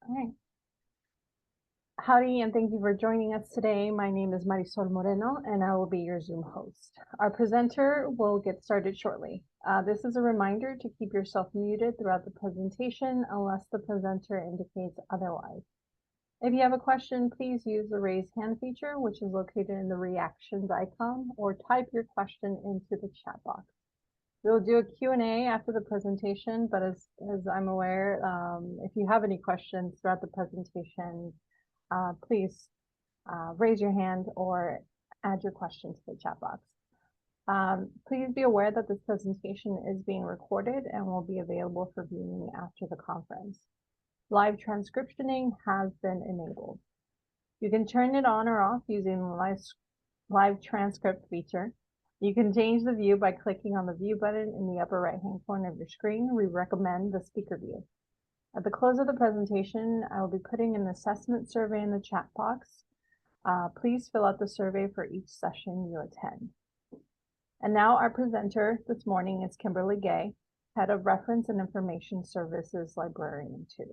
All right. Howdy, and thank you for joining us today. My name is Marisol Moreno, and I will be your Zoom host. Our presenter will get started shortly. This is a reminder to keep yourself muted throughout the presentation unless the presenter indicates otherwise. If you have a question, please use the raise hand feature, which is located in the reactions icon, or type your question into the chat box. We'll do a Q&A after the presentation, but as I'm aware, if you have any questions throughout the presentation, please raise your hand or add your question to the chat box. Please be aware that this presentation is being recorded and will be available for viewing after the conference. Live transcriptioning has been enabled. You can turn it on or off using the live transcript feature. You can change the view by clicking on the view button in the upper right-hand corner of your screen. We recommend the speaker view. At the close of the presentation, I will be putting an assessment survey in the chat box. Please fill out the survey for each session you attend. And now our presenter this morning is Kimberly Gay, Head of Reference and Information Services Librarian 2.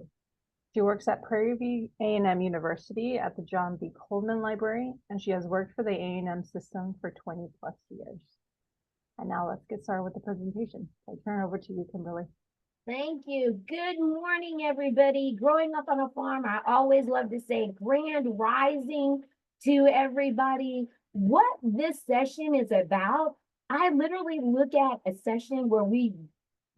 She works at Prairie View A&M University at the John B. Coleman Library, and she has worked for the A&M system for 20 plus years. And now let's get started with the presentation. I turn it over to you, Kimberly. Thank you. Good morning, everybody. Growing up on a farm, I always love to say grand rising to everybody. What this session is about, I literally look at a session where we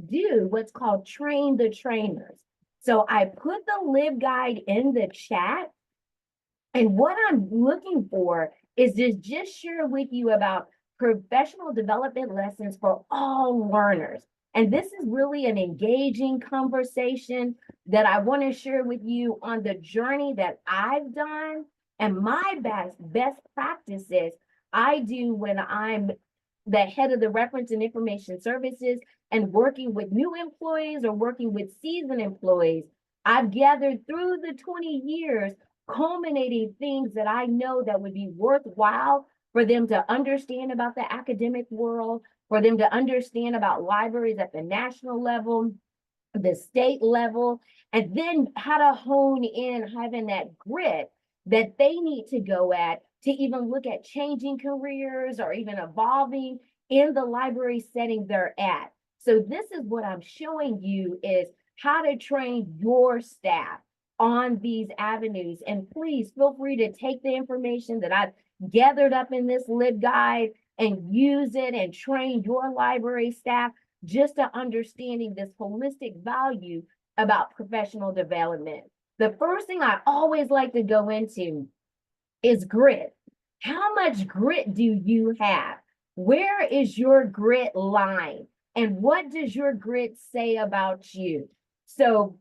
do what's called train the trainers. So I put the LibGuide in the chat, and what I'm looking for is to just share with you about professional development lessons for all learners. And this is really an engaging conversation that I want to share with you on the journey that I've done and my best practices I do when I'm the head of the reference and information services and working with new employees or working with seasoned employees. I've gathered through the 20 years, culminating things that I know that would be worthwhile for them to understand about the academic world, for them to understand about libraries at the national level, the state level, and then how to hone in having that grit that they need to go at to even look at changing careers or even evolving in the library setting they're at. So this is what I'm showing you is how to train your staff on these avenues. And please feel free to take the information that I've gathered up in this LibGuide and use it and train your library staff just to understanding this holistic value about professional development. The first thing I always like to go into is grit. How much grit do you have? Where is your grit line? And what does your grit say about you? So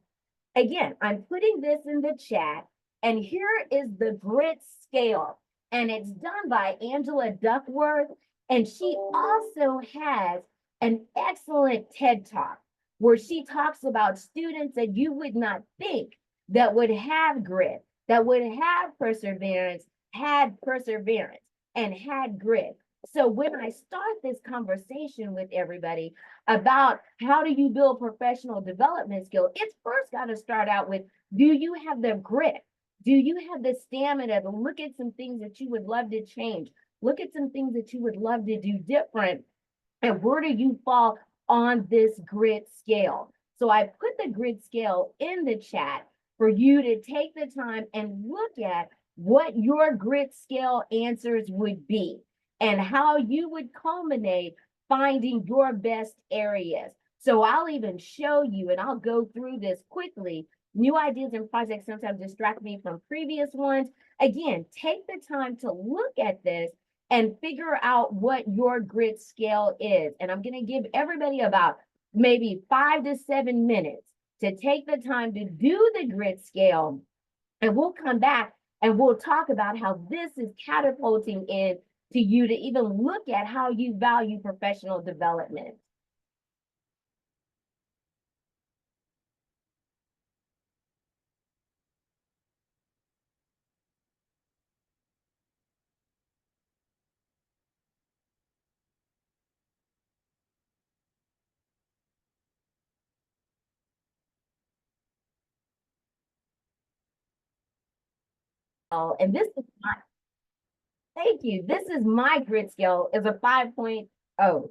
again, I'm putting this in the chat, and here is the grit scale, and it's done by Angela Duckworth, and she also has an excellent TED Talk where she talks about students that you would not think that would have grit, that would have perseverance, had perseverance, and had grit. So when I start this conversation with everybody about how do you build professional development skill, it's first got to start out with, do you have the grit? Do you have the stamina to look at some things that you would love to change? Look at some things that you would love to do different. And where do you fall on this grit scale? So I put the grit scale in the chat for you to take the time and look at what your grit scale answers would be and how you would culminate finding your best areas. So I'll even show you, and I'll go through this quickly. New ideas and projects sometimes distract me from previous ones. Again, take the time to look at this and figure out what your grit scale is. And I'm going to give everybody about maybe 5 to 7 minutes to take the time to do the grit scale. And we'll come back and we'll talk about how this is catapulting in to you to even look at how you value professional development. and this is my, thank you. This is my grit scale is a 5.0.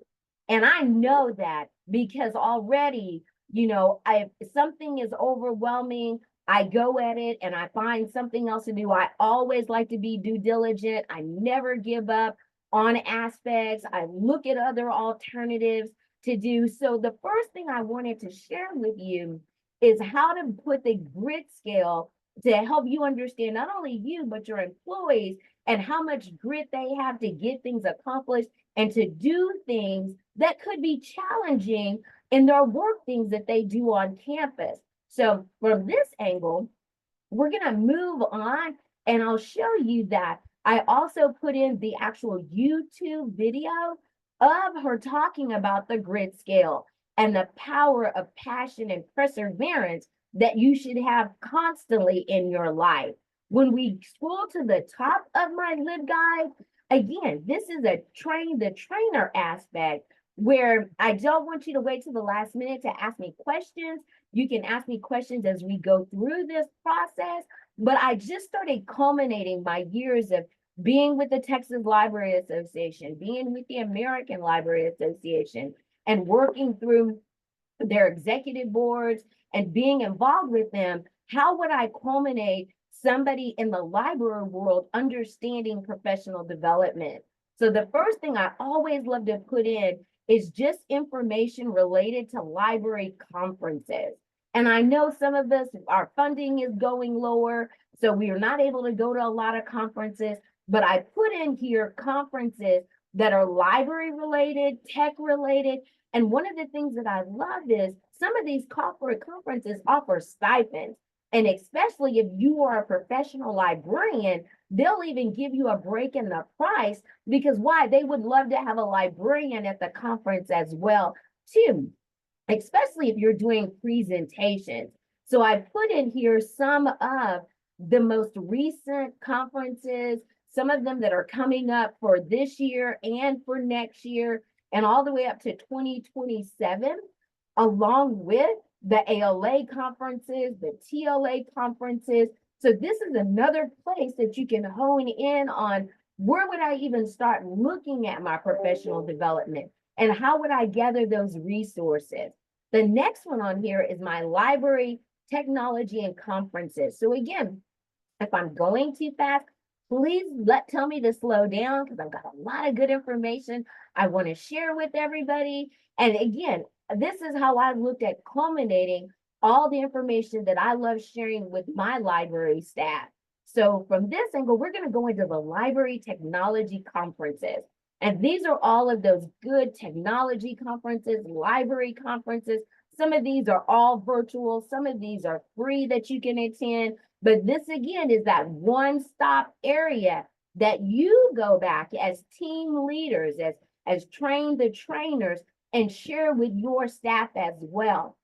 And I know that because already, if something is overwhelming, I go at it and I find something else to do. I always like to be due diligent. I never give up on aspects. I look at other alternatives to do. So the first thing I wanted to share with you is how to put the grit scale to help you understand not only you, but your employees and how much grit they have to get things accomplished and to do things that could be challenging in their work things that they do on campus. So from this angle, we're going to move on and I'll show you that. I also put in the actual YouTube video of her talking about the grit scale and the power of passion and perseverance that you should have constantly in your life. When we scroll to the top of my LibGuide, again, this is a train the trainer aspect where I don't want you to wait till the last minute to ask me questions. You can ask me questions as we go through this process, but I just started culminating my years of being with the Texas Library Association, being with the American Library Association, and working through their executive boards and being involved with them. How would I culminate somebody in the library world understanding professional development? So the first thing I always love to put in is just information related to library conferences. And I know some of us, our funding is going lower, so we are not able to go to a lot of conferences, but I put in here conferences that are library related, tech related. And one of the things that I love is some of these corporate conferences offer stipends. And especially if you are a professional librarian, they'll even give you a break in the price because why? They would love to have a librarian at the conference as well, too, especially if you're doing presentations. So I put in here some of the most recent conferences, some of them that are coming up for this year and for next year, and all the way up to 2027, along with the ALA conferences, the TLA conferences. So this is another place that you can hone in on where would I even start looking at my professional development and how would I gather those resources. The next one on here is my library, technology, and conferences. So again, if I'm going too fast, please tell me to slow down because I've got a lot of good information I want to share with everybody. And again, this is how I looked at culminating all the information that I love sharing with my library staff. So from this angle, we're going to go into the library technology conferences. And these are all of those good technology conferences, library conferences. Some of these are all virtual. Some of these are free that you can attend. But this again is that one-stop area that you go back as team leaders, as train the trainers and share with your staff as well.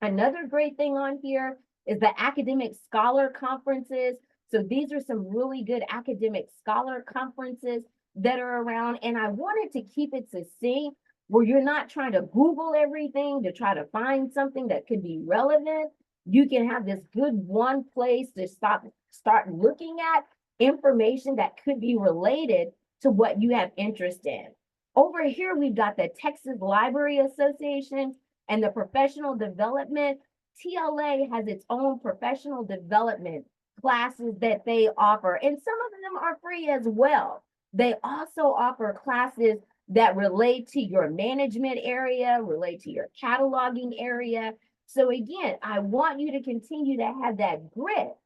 Another great thing on here is the academic scholar conferences. So these are some really good academic scholar conferences that are around. And I wanted to keep it succinct where you're not trying to Google everything to try to find something that could be relevant. You can have this good one place to start looking at information that could be related to what you have interest in. Over here, we've got the Texas Library Association and the professional development. TLA has its own professional development classes that they offer, and some of them are free as well. They also offer classes that relate to your management area, relate to your cataloging area. So again, I want you to continue to have that grit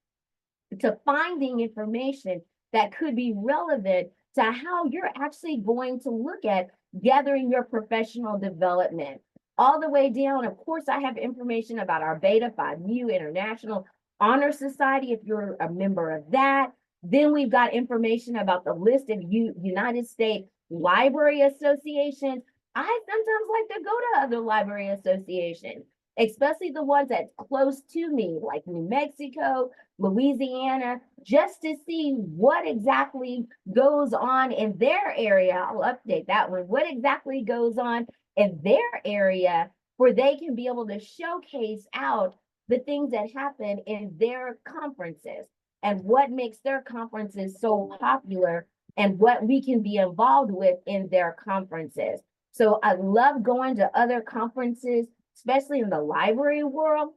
to finding information that could be relevant to how you're actually going to look at gathering your professional development. All the way down, of course, I have information about our Beta Phi Mu International Honor Society, if you're a member of that. Then we've got information about the list of United States Library Associations. I sometimes like to go to other library associations, especially the ones that's close to me, like New Mexico, Louisiana, just to see what exactly goes on in their area. I'll update that one. What exactly goes on in their area where they can be able to showcase out the things that happen in their conferences. and what makes their conferences so popular and what we can be involved with in their conferences. So I love going to other conferences, especially in the library world.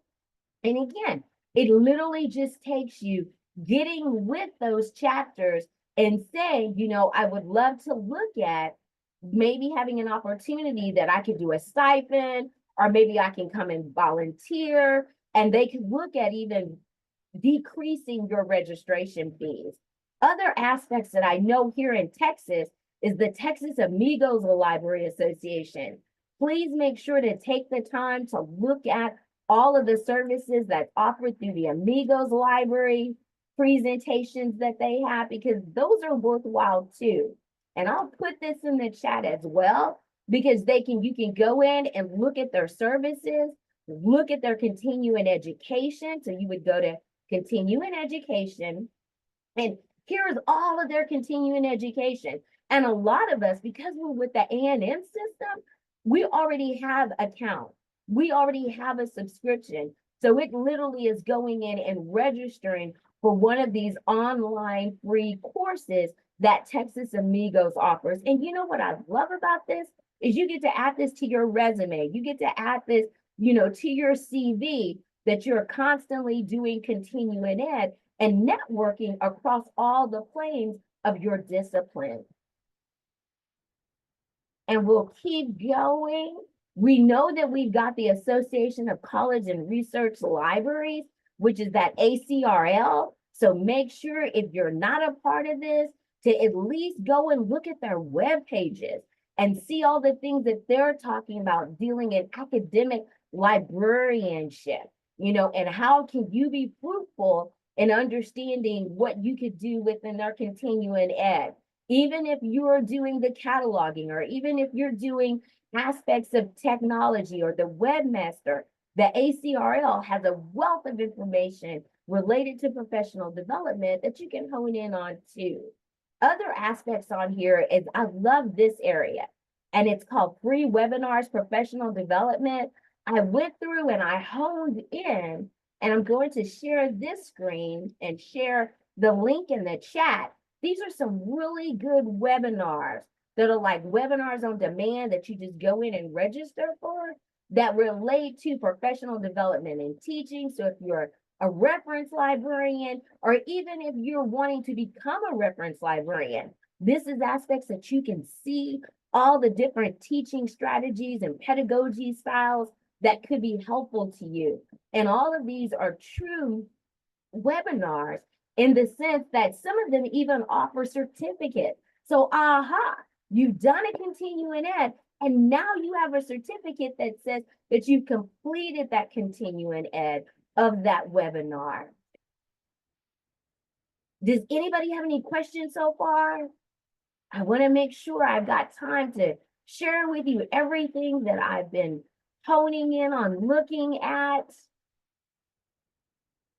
And again, it literally just takes you getting with those chapters and saying, I would love to look at maybe having an opportunity that I could do a stipend, or maybe I can come and volunteer, and they could look at even decreasing your registration fees. Other aspects that I know here in Texas is the Texas Amigos Library Association. Please make sure to take the time to look at all of the services that's offered through the Amigos Library, presentations that they have, because those are worthwhile too. And I'll put this in the chat as well, because you can go in and look at their services, look at their continuing education. So you would go to continuing education, and here's all of their continuing education. And a lot of us, because we're with the A&M system, we already have account. We already have a subscription. So it literally is going in and registering for one of these online free courses that Texas Amigos offers. And you know what I love about this is you get to add this to your resume. You get to add this, to your CV, that you're constantly doing continuing ed and networking across all the planes of your discipline. And we'll keep going. We know that we've got the Association of College and Research Libraries, which is that ACRL. So make sure, if you're not a part of this, to at least go and look at their web pages and see all the things that they're talking about dealing in academic librarianship, and how can you be fruitful in understanding what you could do within their continuing ed. Even if you're doing the cataloging, or even if you're doing aspects of technology or the webmaster, the ACRL has a wealth of information related to professional development that you can hone in on too. Other aspects on here is, I love this area, and it's called Free Webinars Professional Development. I went through and I honed in, and I'm going to share this screen and share the link in the chat. These are some really good webinars that are like webinars on demand that you just go in and register for, that relate to professional development and teaching. So if you're a reference librarian, or even if you're wanting to become a reference librarian, this is aspects that you can see all the different teaching strategies and pedagogy styles that could be helpful to you. And all of these are true webinars in the sense that some of them even offer certificates. So, you've done a continuing ed, and now you have a certificate that says that you've completed that continuing ed of that webinar. Does anybody have any questions so far? I want to make sure I've got time to share with you everything that I've been honing in on looking at.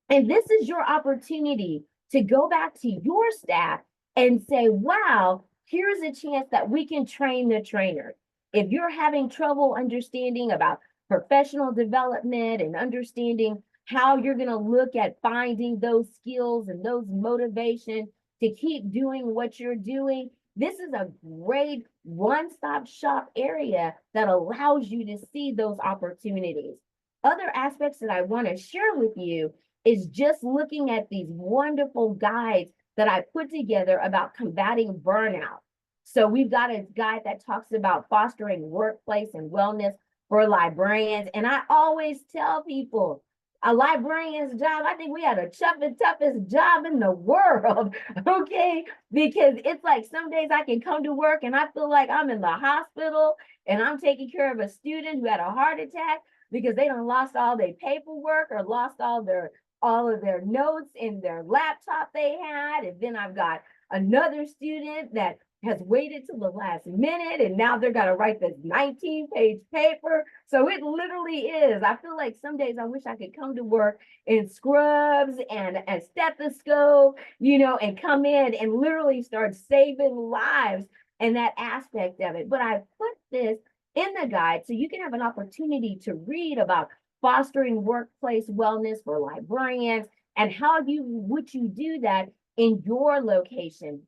And this is your opportunity to go back to your staff and say, wow, here's a chance that we can train the trainer. If you're having trouble understanding about professional development and understanding how you're going to look at finding those skills and those motivations to keep doing what you're doing, this is a great one-stop shop area that allows you to see those opportunities. Other aspects that I want to share with you is just looking at these wonderful guides that I put together about combating burnout. So we've got a guide that talks about fostering workplace and wellness for librarians. And I always tell people, a librarian's job, I think we had a toughest job in the world, okay? Because it's like some days I can come to work and I feel like I'm in the hospital and I'm taking care of a student who had a heart attack because they done lost all their paperwork or lost all of their notes in their laptop they had. And then I've got another student that has waited till the last minute, and now they're going to write this 19-page paper. So it literally is. I feel like some days I wish I could come to work in scrubs and a stethoscope, and come in and literally start saving lives and that aspect of it. But I put this in the guide so you can have an opportunity to read about fostering workplace wellness for librarians And how would you do that in your location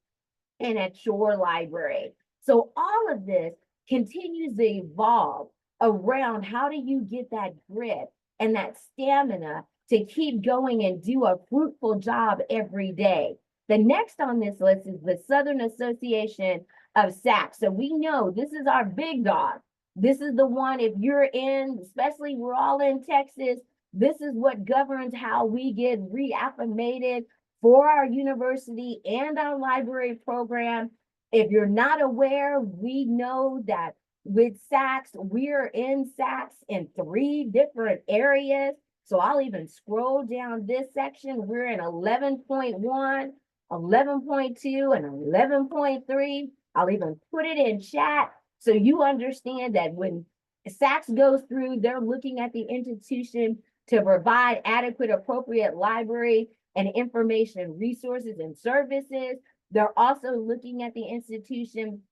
and at your library? So all of this continues to evolve around how do you get that grit and that stamina to keep going and do a fruitful job every day. The next on this list is the Southern Association of SACs. So we know this is our big dog. This is the one, if you're in, especially we're all in Texas, this is what governs how we get reaffirmated for our university and our library program. If you're not aware, we know that with SACs, we're in SACs in 3 different areas. So I'll even scroll down this section. We're in 11.1, 11.2, and 11.3. I'll even put it in chat so you understand that when SACs goes through, they're looking at the institution to provide adequate, appropriate library and information resources and services. They're also looking at the institution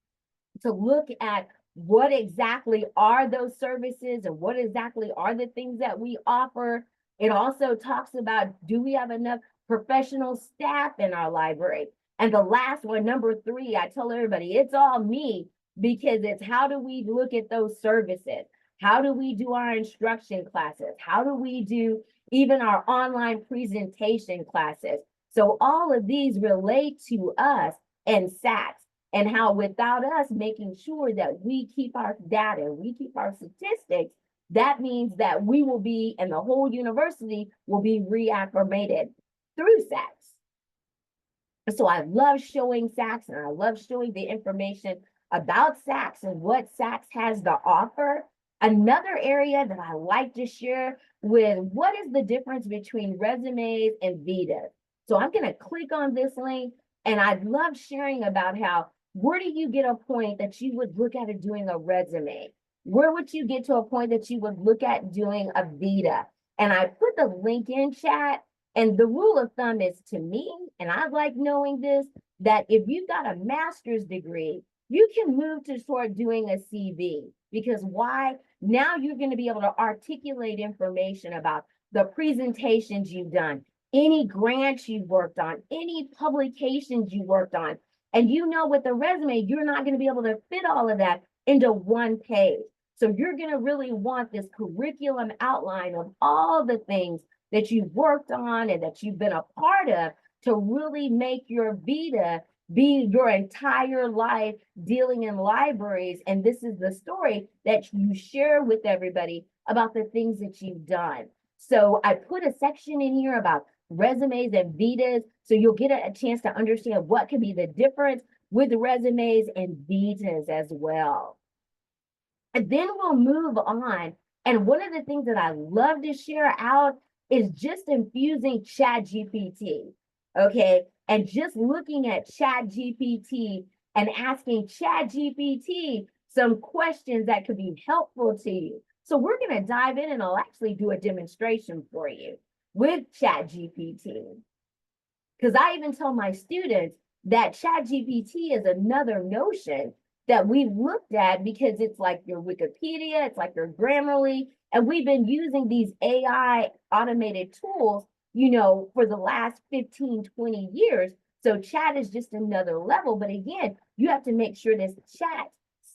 to look at what exactly are those services and what exactly are the things that we offer. It also talks about, do we have enough professional staff in our library? And the last one, number 3, I tell everybody, it's all me, because it's how do we look at those services? How do we do our instruction classes? How do we do even our online presentation classes? So all of these relate to us and SACs, and how without us making sure that we keep our data, we keep our statistics, that means that we will be, and the whole university will be reaffirmated through SACs. So I love showing SACs, and I love showing the information about SACs and what SACs has to offer. Another area that I like to share with what is the difference between resumes and VITAs. So I'm going to click on this link, and I love sharing about how, where do you get a point that you would look at doing a resume? Where would you get to a point that you would look at doing a VITA? And I put the link in chat, and the rule of thumb is, to me, and I like knowing this, that if you've got a master's degree, you can move to start doing a CV. Because why? Now you're going to be able to articulate information about the presentations you've done, any grants you've worked on, any publications you worked on. And you know, with the resume, you're not going to be able to fit all of that into one page. So you're going to really want this curriculum outline of all the things that you've worked on and that you've been a part of to really make your VITA be your entire life dealing in libraries. And this is the story that you share with everybody about the things that you've done. So I put a section in here about resumes and VITAs, so you'll get a chance to understand what could be the difference with resumes and VITAs as well. And then we'll move on. And one of the things that I love to share out is just infusing ChatGPT, okay? And just looking at ChatGPT and asking ChatGPT some questions that could be helpful to you. So we're going to dive in, and I'll actually do a demonstration for you with ChatGPT. Because I even tell my students that ChatGPT is another notion that we've looked at, because it's like your Wikipedia, it's like your Grammarly, and we've been using these AI automated tools, you know, for the last 15, 20 years. So chat is just another level. But again, you have to make sure this chat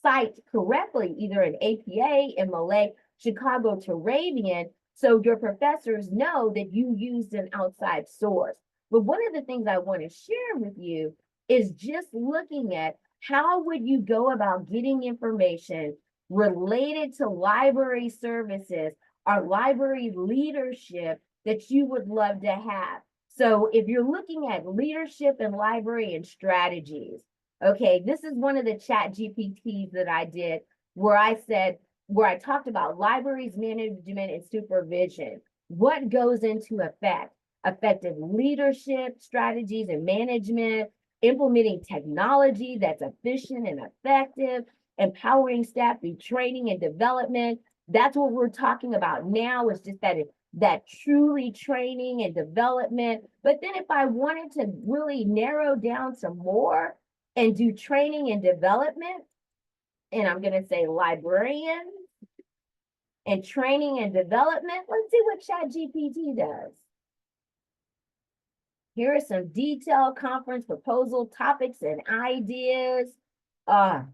cites correctly, either in APA, MLA, Chicago Turabian, so your professors know that you used an outside source. But one of the things I want to share with you is just looking at how would you go about getting information related to library services or library leadership that you would love to have. So if you're looking at leadership in library and strategies, okay, this is one of the ChatGPTs that I did where I talked about libraries management and supervision. What goes into effect? Effective leadership strategies and management, implementing technology that's efficient and effective, empowering staff through training and development. That's what we're talking about now, is just that truly training and development. But then if I wanted to really narrow down some more and do training and development, and I'm going to say librarian and training and development, let's see what ChatGPT does. Here are some detailed conference proposal topics and ideas. I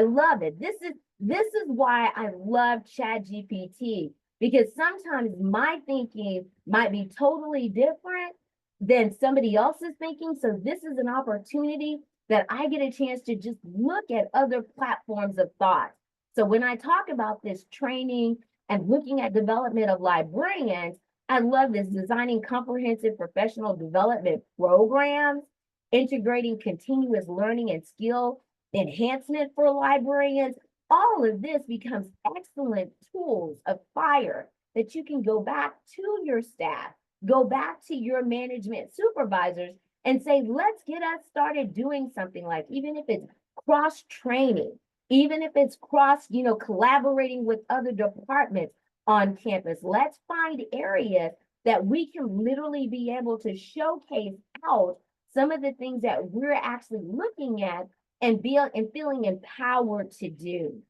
love it. This is why I love ChatGPT, because sometimes my thinking might be totally different than somebody else's thinking. So this is an opportunity that I get a chance to just look at other platforms of thought. So when I talk about this training and looking at development of librarians, I love this: designing comprehensive professional development programs, integrating continuous learning and skill enhancement for librarians. All of this becomes excellent tools of fire that you can go back to your staff, go back to your management supervisors and say, let's get us started doing something, like, even if it's cross training, even if it's cross, collaborating with other departments on campus. Let's find areas that we can literally be able to showcase out some of the things that we're actually looking at and feeling empowered to do.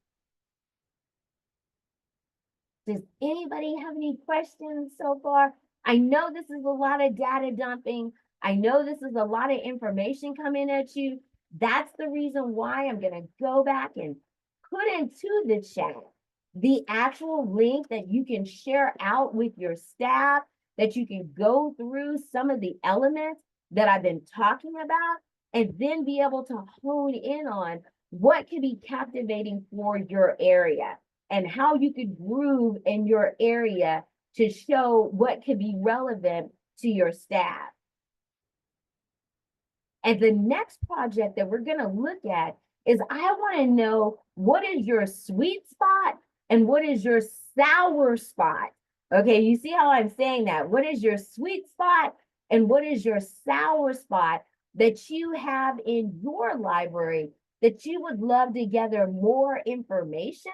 Does anybody have any questions so far? I know this is a lot of data dumping. I know this is a lot of information coming at you. That's the reason why I'm going to go back and put into the chat the actual link that you can share out with your staff, that you can go through some of the elements that I've been talking about, and then be able to hone in on what can be captivating for your area and how you could groove in your area to show what could be relevant to your staff. And the next project that we're going to look at is, I want to know, what is your sweet spot and what is your sour spot? Okay, you see how I'm saying that? What is your sweet spot and what is your sour spot that you have in your library that you would love to gather more information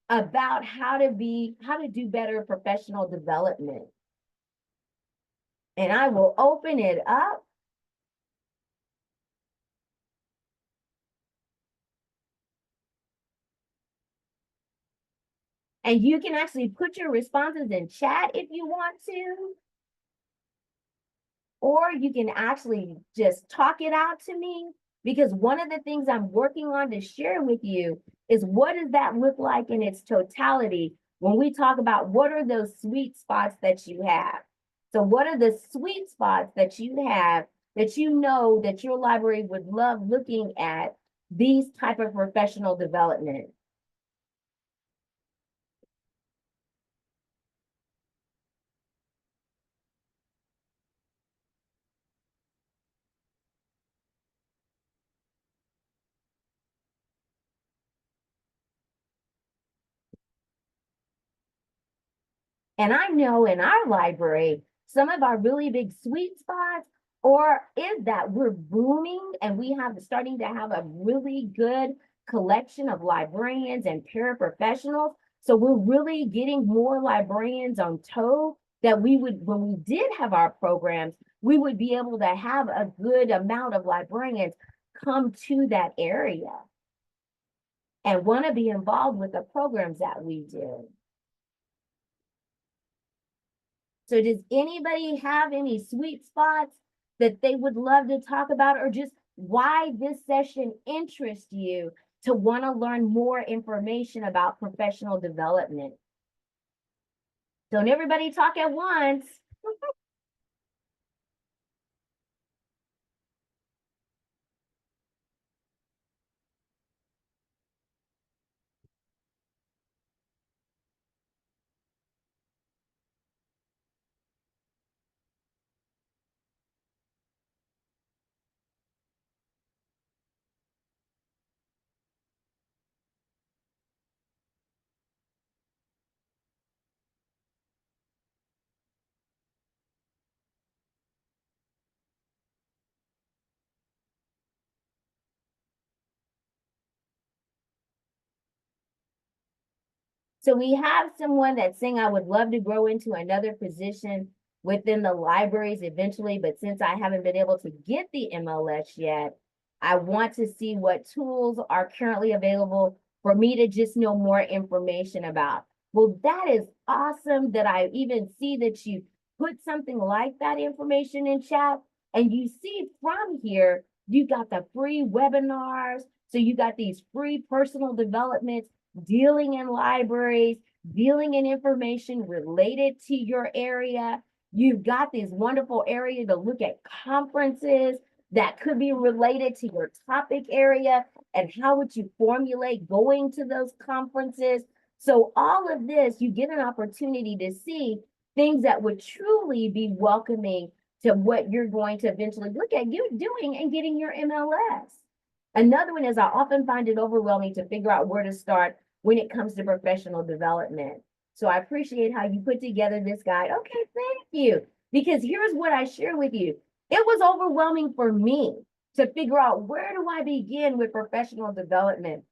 about how to do better professional development? And I will open it up. And you can actually put your responses in chat if you want to. Or you can actually just talk it out to me, because one of the things I'm working on to share with you is, what does that look like in its totality when we talk about what are those sweet spots that you have? So what are the sweet spots that you have that you know that your library would love looking at these type of professional development? And I know in our library, some of our really big sweet spots, or is that we're booming and we have starting to have a really good collection of librarians and paraprofessionals. So we're really getting more librarians on toe, that we would, when we did have our programs, we would be able to have a good amount of librarians come to that area and want to be involved with the programs that we do. So does anybody have any sweet spots that they would love to talk about, or just why this session interests you to want to learn more information about professional development? Don't everybody talk at once. So we have someone that's saying, I would love to grow into another position within the libraries eventually, but since I haven't been able to get the MLS yet, I want to see what tools are currently available for me to just know more information about. Well, that is awesome that I even see that you put something like that information in chat. And you see from here, you got the free webinars. So you got these free personal developments, dealing in libraries, dealing in information related to your area. You've got this wonderful area to look at conferences that could be related to your topic area, and how would you formulate going to those conferences. So all of this, you get an opportunity to see things that would truly be welcoming to what you're going to eventually look at you doing and getting your MLS. Another one is I often find it overwhelming to figure out where to start when it comes to professional development. So I appreciate how you put together this guide. Okay, thank you. Because here's what I share with you. It was overwhelming for me to figure out, where do I begin with professional development?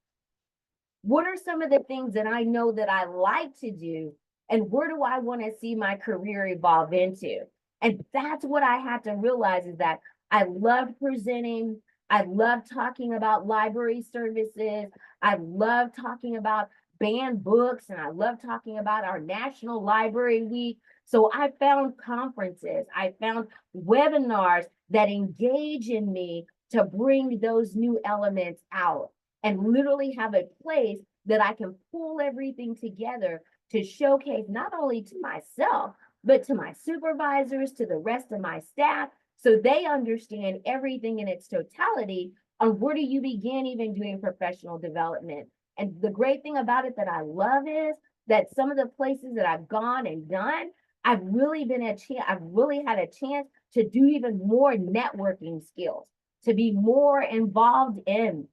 What are some of the things that I know that I like to do? And where do I want to see my career evolve into? And that's what I had to realize, is that I love presenting. I love talking about library services. I love talking about banned books, and I love talking about our National Library Week. So I found conferences, I found webinars that engage in me to bring those new elements out, and literally have a place that I can pull everything together to showcase not only to myself, but to my supervisors, to the rest of my staff, so they understand everything in its totality on where do you begin even doing professional development. And the great thing about it that I love is that some of the places that I've gone and done, I've really had a chance to do even more networking skills, to be more involved in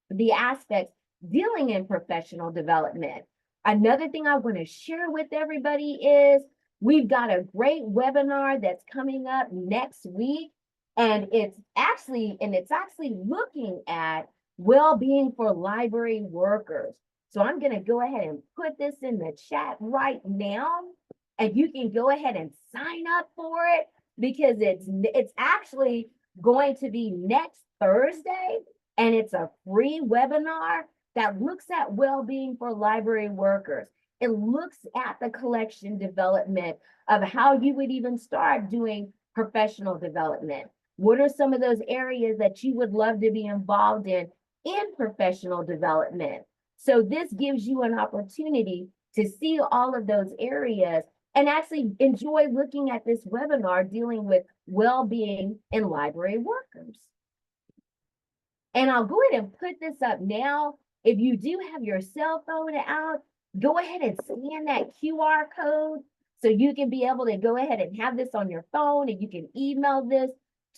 the aspects dealing in professional development. Another thing I want to share with everybody is we've got a great webinar that's coming up next week, and it's actually looking at well-being for library workers. So I'm going to go ahead and put this in the chat right now, and you can go ahead and sign up for it, because it's actually going to be next Thursday, and it's a free webinar that looks at well-being for library workers. It looks at the collection development of how you would even start doing professional development. What are some of those areas that you would love to be involved in professional development? So this gives you an opportunity to see all of those areas and actually enjoy looking at this webinar dealing with well-being in library workers. And I'll go ahead and put this up now. If you do have your cell phone out, go ahead and scan that QR code so you can be able to go ahead and have this on your phone, and you can email this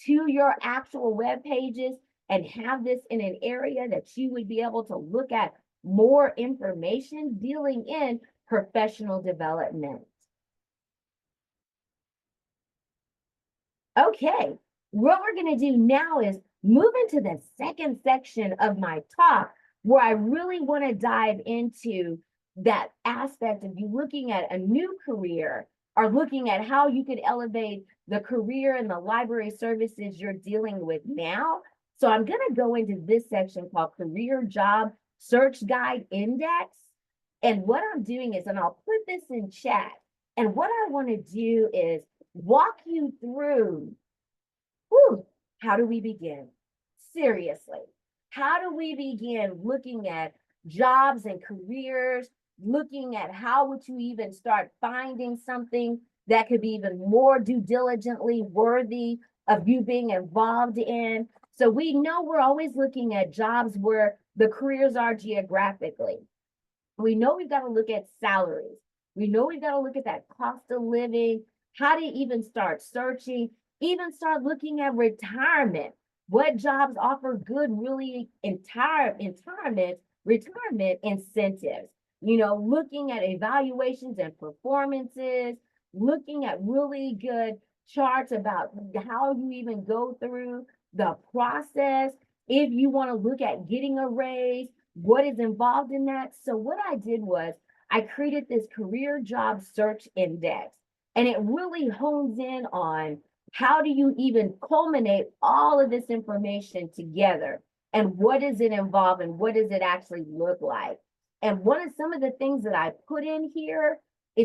to your actual web pages and have this in an area that you would be able to look at more information dealing in professional development. Okay, what we're going to do now is move into the second section of my talk, where I really want to dive into that aspect of you looking at a new career, or looking at how you could elevate the career and the library services you're dealing with now. So I'm going to go into this section called Career Job Search Guide Index. And what I'm doing is, and I'll put this in chat, and what I want to do is walk you through, how do we begin? Seriously, how do we begin looking at jobs and careers, looking at how would you even start finding something that could be even more due diligently worthy of you being involved in? So we know we're always looking at jobs where the careers are geographically. We know we've got to look at salaries. We know we've got to look at that cost of living. How do you even start searching? Even start looking at retirement. What jobs offer good, really retirement incentives? You know, looking at evaluations and performances, looking at really good charts about how you even go through the process. If you want to look at getting a raise, what is involved in that? So what I did was I created this career job search index, and it really hones in on how do you even culminate all of this information together, and what does it involve, and what does it actually look like? And some of the things that I put in here, I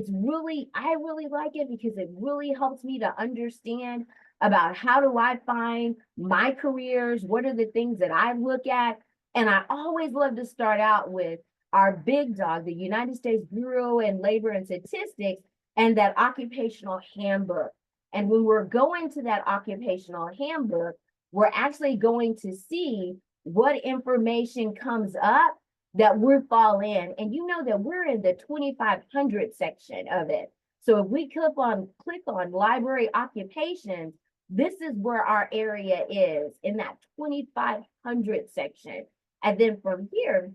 really like it because it really helps me to understand about how do I find my careers? What are the things that I look at? And I always love to start out with our big dog, the United States Bureau of Labor and Statistics, and that occupational handbook. And when we're going to that occupational handbook, we're actually going to see what information comes up that we fall in. And you know that we're in the 2500 section of it. So if we click on library occupations, this is where our area is in that 2500 section. And then from here,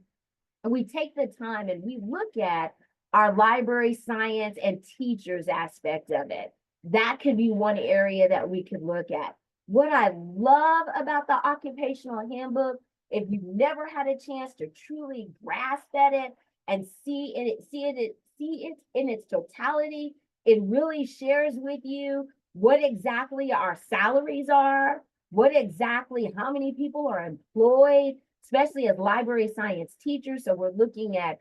we take the time and we look at our library science and teachers aspect of it. That could be one area that we could look at. What I love about the occupational handbook, if you've never had a chance to truly grasp at it and see it in its totality, it really shares with you what exactly our salaries are, what exactly how many people are employed, especially as library science teachers. So we're looking at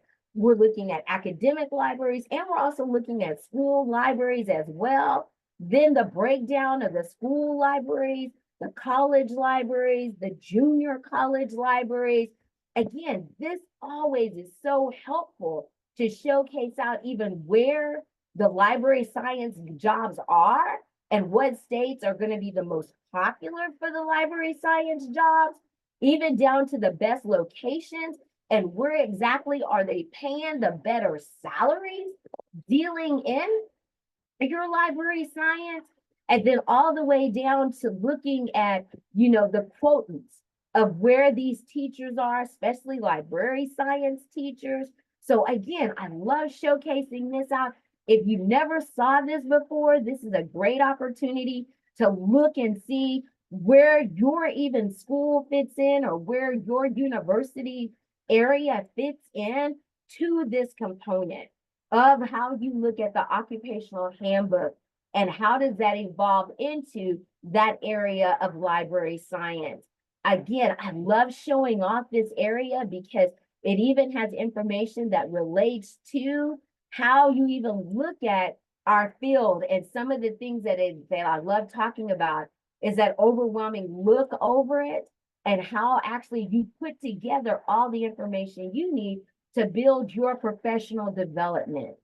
academic libraries, and we're also looking at school libraries as well. Then the breakdown of the school libraries, the college libraries, the junior college libraries. Again, this always is so helpful to showcase out even where the library science jobs are and what states are going to be the most popular for the library science jobs, even down to the best locations and where exactly are they paying the better salaries dealing in your library science, and then all the way down to looking at, the quotients of where these teachers are, especially library science teachers. So again, I love showcasing this out. If you never saw this before, this is a great opportunity to look and see where your even school fits in or where your university area fits in to this component of how you look at the occupational handbook and how does that evolve into that area of library science. Again, I love showing off this area because it even has information that relates to how you even look at our field. And some of the things that I love talking about is that overwhelming look over it and how actually you put together all the information you need to build your professional development.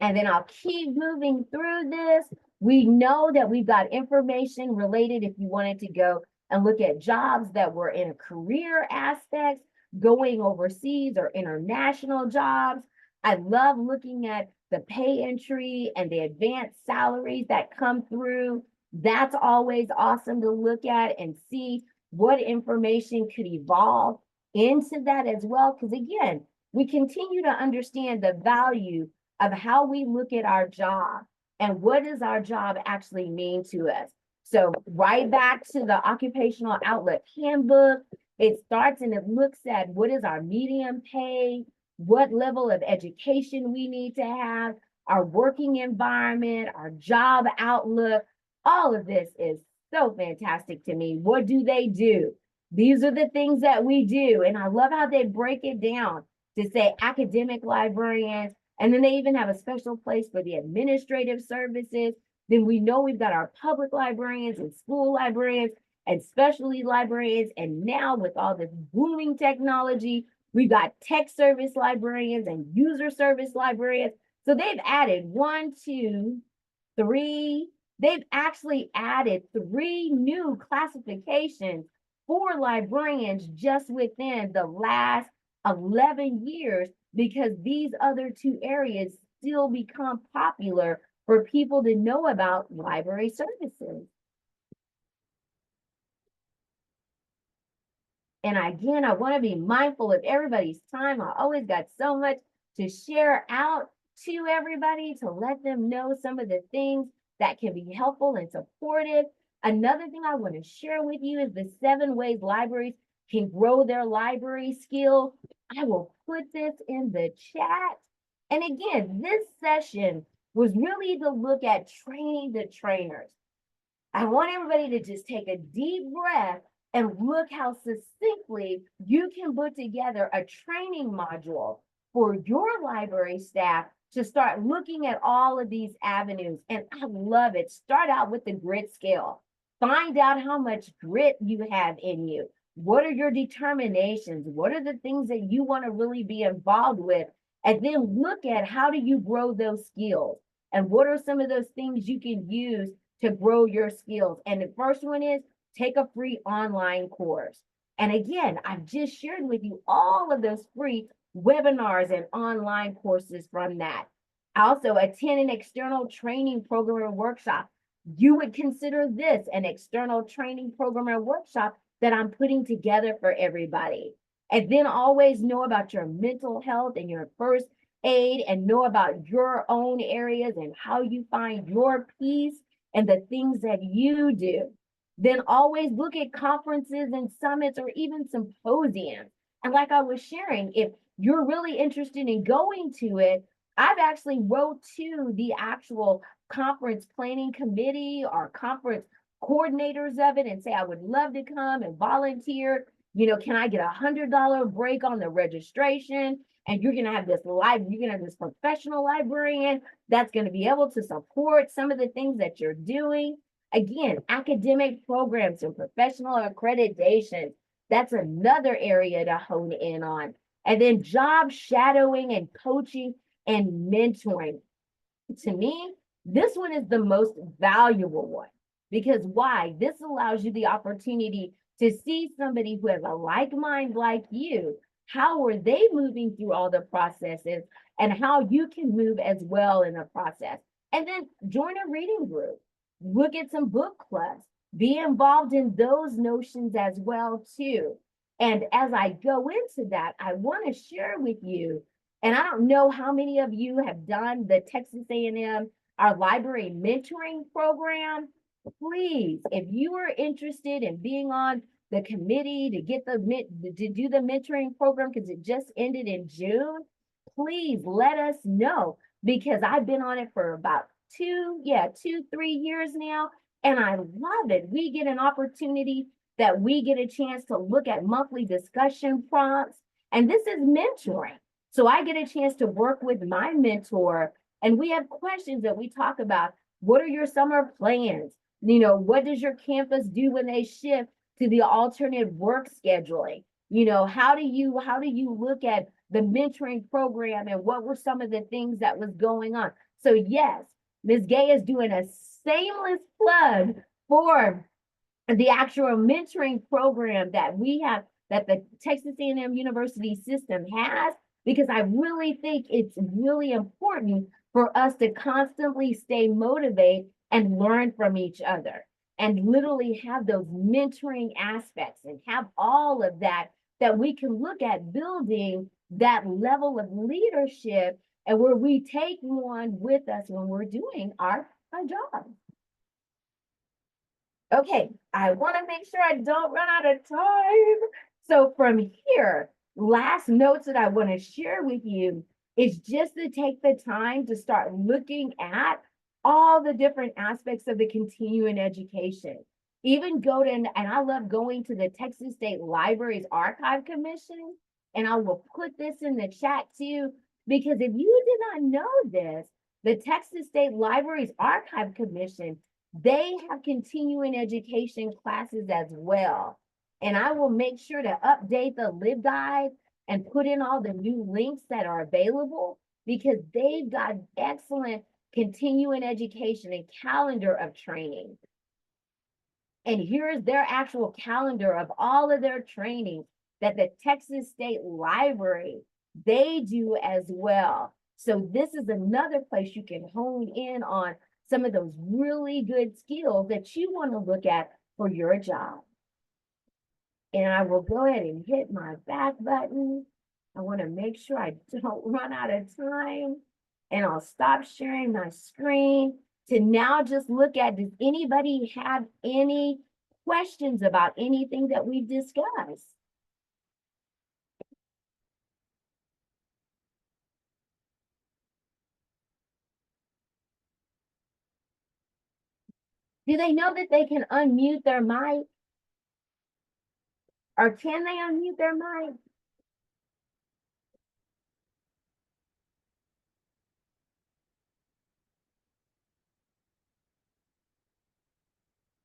And then I'll keep moving through this. We know that we've got information related if you wanted to go and look at jobs that were in career aspects, going overseas or international jobs. I love looking at the pay entry and the advanced salaries that come through. That's always awesome to look at and see what information could evolve into that as well. Because again, we continue to understand the value of how we look at our job and what does our job actually mean to us. So right back to the occupational outlook handbook, it starts and it looks at what is our median pay, what level of education we need to have, our working environment, our job outlook. All of this is so fantastic to me. What do they do? These are the things that we do. And I love how they break it down to say academic librarians, and then they even have a special place for the administrative services. Then we know we've got our public librarians and school librarians and specialty librarians. And now with all this booming technology, we've got tech service librarians and user service librarians. So they've added they've actually added 3 new classifications for librarians just within the last 11 years, because these other 2 areas still become popular for people to know about library services. And again, I want to be mindful of everybody's time. I always got so much to share out to everybody to let them know some of the things that can be helpful and supportive. Another thing I want to share with you is the 7 ways libraries can grow their library skills. I will put this in the chat. And again, this session was really to look at training the trainers. I want everybody to just take a deep breath and look how succinctly you can put together a training module for your library staff to start looking at all of these avenues. And I love it. Start out with the grit scale. Find out how much grit you have in you. What are your determinations? What are the things that you want to really be involved with? And then look at how do you grow those skills? And what are some of those things you can use to grow your skills? And the first one is take a free online course. And again, I've just shared with you all of those free webinars and online courses from that. Also, attend an external training program or workshop. You would consider this an external training program or workshop that I'm putting together for everybody. And then always know about your mental health and your first aid, and know about your own areas and how you find your peace and the things that you do. Then always look at conferences and summits or even symposiums. And like I was sharing, if you're really interested in going to it, I've actually wrote to the actual conference planning committee or conference coordinators of it and say, I would love to come and volunteer. You know, can I get $100 break on the registration? And you're going to have this professional librarian that's going to be able to support some of the things that you're doing. Again, academic programs and professional accreditation. That's another area to hone in on. And then job shadowing and coaching and mentoring. To me, this one is the most valuable one. Because why? This allows you the opportunity to see somebody who has a like mind like you. How are they moving through all the processes, and how you can move as well in the process. And then join a reading group. Look at some book clubs. Be involved in those notions as well too. And as I go into that, I want to share with you, and I don't know how many of you have done the Texas A&M, our library mentoring program. Please, if you are interested in being on the committee to get to do the mentoring program, because it just ended in June, please let us know, because I've been on it for about 3 years now, and I love it. We get an opportunity that we get a chance to look at monthly discussion prompts, and this is mentoring. So I get a chance to work with my mentor, and we have questions that we talk about. What are your summer plans? You know, what does your campus do when they shift to the alternate work scheduling? You know, how do you look at the mentoring program, and what were some of the things that was going on? So yes, Ms. Gay is doing a shameless plug for the actual mentoring program that we have, that the Texas A&M University system has, because I really think it's really important for us to constantly stay motivated and learn from each other, and literally have those mentoring aspects and have all of that, that we can look at building that level of leadership, and where we take one with us when we're doing our job. Okay, I want to make sure I don't run out of time. So from here, last notes that I want to share with you is just to take the time to start looking at all the different aspects of the continuing education. Even go to, and I love going to the Texas State Libraries Archive Commission, and I will put this in the chat too, because if you did not know this, the Texas State Libraries Archive Commission, they have continuing education classes as well. And I will make sure to update the LibGuide and put in all the new links that are available, because they've got excellent continuing education and calendar of training. And here's their actual calendar of all of their training that the Texas State Library, they do as well. So this is another place you can hone in on some of those really good skills that you want to look at for your job. And I will go ahead and hit my back button. I want to make sure I don't run out of time. And I'll stop sharing my screen to now just look at, does anybody have any questions about anything that we've discussed? Do they know that they can unmute their mic? Or can they unmute their mic?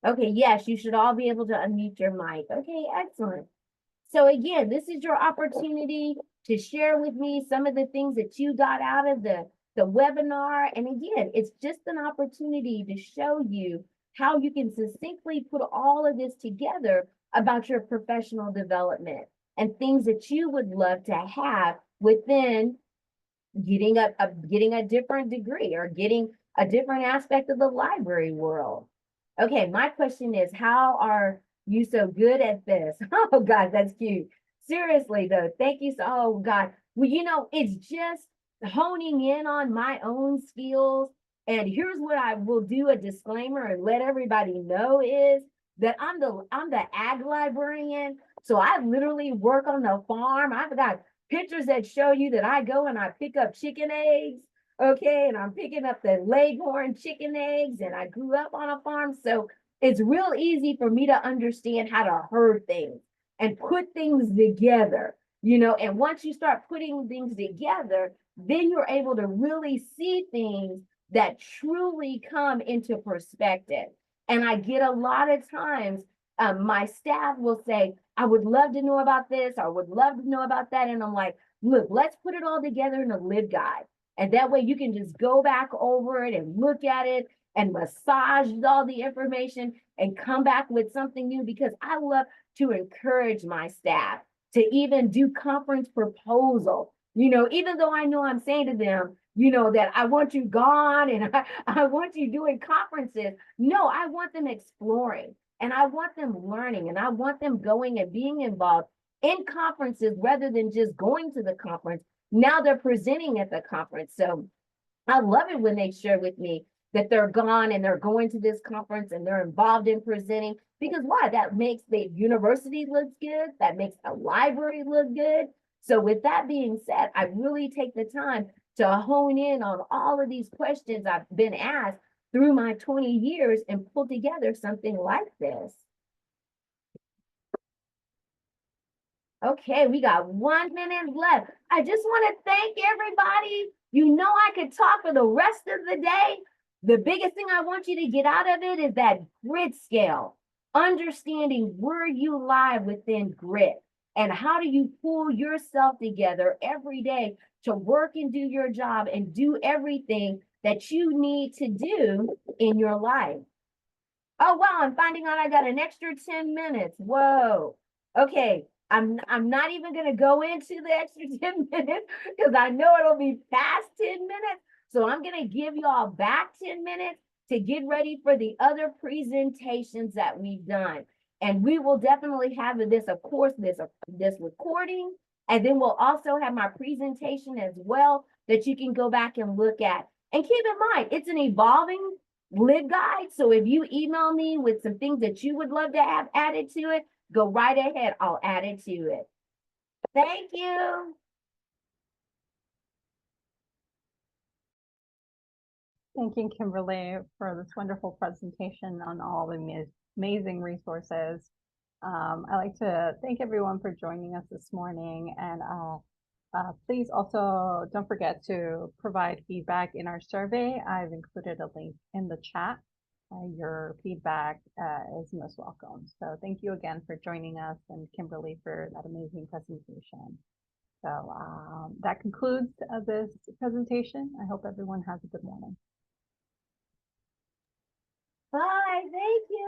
Okay, yes, you should all be able to unmute your mic. Okay, excellent. So again, this is your opportunity to share with me some of the things that you got out of the webinar. And again, it's just an opportunity to show you how you can succinctly put all of this together about your professional development and things that you would love to have within getting a different degree or getting a different aspect of the library world. Okay, my question is, how are you so good at this? Oh God, that's cute. Seriously though, thank you so, oh God. Well, it's just honing in on my own skills. And here's what I will do, a disclaimer and let everybody know is that I'm the ag librarian. So I literally work on the farm. I've got pictures that show you that I go and I pick up chicken eggs. Okay, and I'm picking up the Leghorn chicken eggs, and I grew up on a farm. So it's real easy for me to understand how to herd things and put things together, and once you start putting things together, then you're able to really see things that truly come into perspective. And I get a lot of times, my staff will say, I would love to know about this, I would love to know about that. And I'm like, look, let's put it all together in a LibGuide. And that way you can just go back over it and look at it and massage all the information and come back with something new, because I love to encourage my staff to even do conference proposal. Even though I know I'm saying to them, that I want you gone and I want you doing conferences. No, I want them exploring and I want them learning and I want them going and being involved in conferences rather than just going to the conference. Now they're presenting at the conference. So I love it when they share with me that they're gone and they're going to this conference and they're involved in presenting, because why? That makes the university look good. That makes the library look good. So with that being said, I really take the time to hone in on all of these questions I've been asked through my 20 years and pull together something like this. Okay, we got 1 minute left. I just want to thank everybody. I could talk for the rest of the day. The biggest thing I want you to get out of it is that grit scale, understanding where you lie within grit and how do you pull yourself together every day to work and do your job and do everything that you need to do in your life. Oh, wow, I'm finding out I got an extra 10 minutes. Whoa. Okay, I'm not even going to go into the extra 10 minutes because I know it'll be past 10 minutes. So I'm going to give y'all back 10 minutes to get ready for the other presentations that we've done. And we will definitely have this, of course, this recording. And then we'll also have my presentation as well that you can go back and look at. And keep in mind, it's an evolving LibGuide. So if you email me with some things that you would love to have added to it, go right ahead. I'll add it to it. Thank you. Thank you, Kimberly, for this wonderful presentation on all the amazing resources. I'd like to thank everyone for joining us this morning, and please also don't forget to provide feedback in our survey. I've included a link in the chat. Your feedback is most welcome. So thank you again for joining us, and Kimberly for that amazing presentation. So that concludes this presentation. I hope everyone has a good morning. Bye. Thank you.